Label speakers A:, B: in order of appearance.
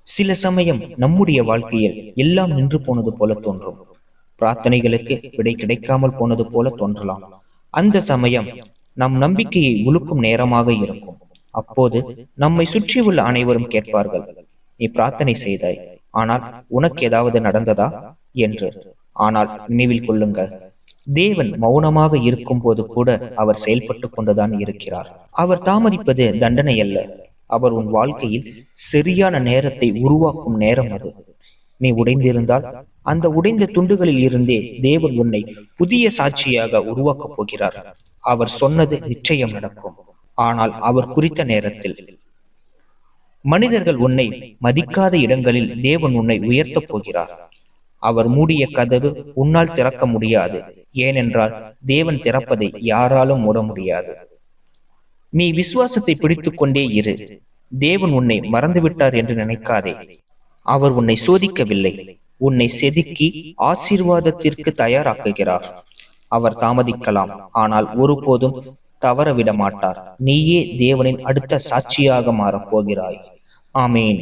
A: சில சமயம் நம்முடைய வாழ்க்கையில் எல்லாம் நின்று போனது போல தோன்றும். பிரார்த்தனைகளுக்கு விடை கிடைக்காமல் போனது போல தோன்றலாம். அந்த சமயம் நம் நம்பிக்கையை உலுக்கும் நேரமாக இருக்கும். அப்போது நம்மை சுற்றியுள்ள அனைவரும் கேட்பார்கள், நீ பிரார்த்தனை செய்தாய், ஆனால் உனக்கு ஏதாவது நடந்ததா என்று. ஆனால் நினைவில் கொள்ளுங்கள், தேவன் மௌனமாக இருக்கும் போது கூட அவர் செயல்பட்டு கொண்டுதான் இருக்கிறார். அவர் தாமதிப்பது தண்டனை அல்ல, அவர் உன் வாழ்க்கையில் சரியான நேரத்தை உருவாக்கும் நேரம் அது. நீ உடைந்திருந்தால் அந்த உடைந்த துண்டுகளில் இருந்தே தேவன் உன்னை புதிய சாட்சியாக உருவாக்கப் போகிறார். அவர் சொன்னது நிச்சயம் நடக்கும், ஆனால் அவர் குறித்த நேரத்தில். மனிதர்கள் உன்னை மதிக்காத இடங்களில் தேவன் உன்னை உயர்த்தப் போகிறார். அவர் மூடிய கதவு உன்னால் திறக்க முடியாது, ஏனென்றால் தேவன் திறப்பதை யாராலும் மூட முடியாது. நீ விசுவாசத்தை பிடித்துக் கொண்டே இரு. தேவன் உன்னை மறந்துவிட்டார் என்று நினைக்காதே. அவர் உன்னை சோதிக்கவில்லை, உன்னை செதுக்கி ஆசீர்வாதத்திற்கு தயாராக்குகிறார். அவர் தாமதிக்கலாம், ஆனால் ஒருபோதும் தவறவிட மாட்டார். நீயே தேவனின் அடுத்த சாட்சியாக மாறப் போகிறாய். ஆமேன்.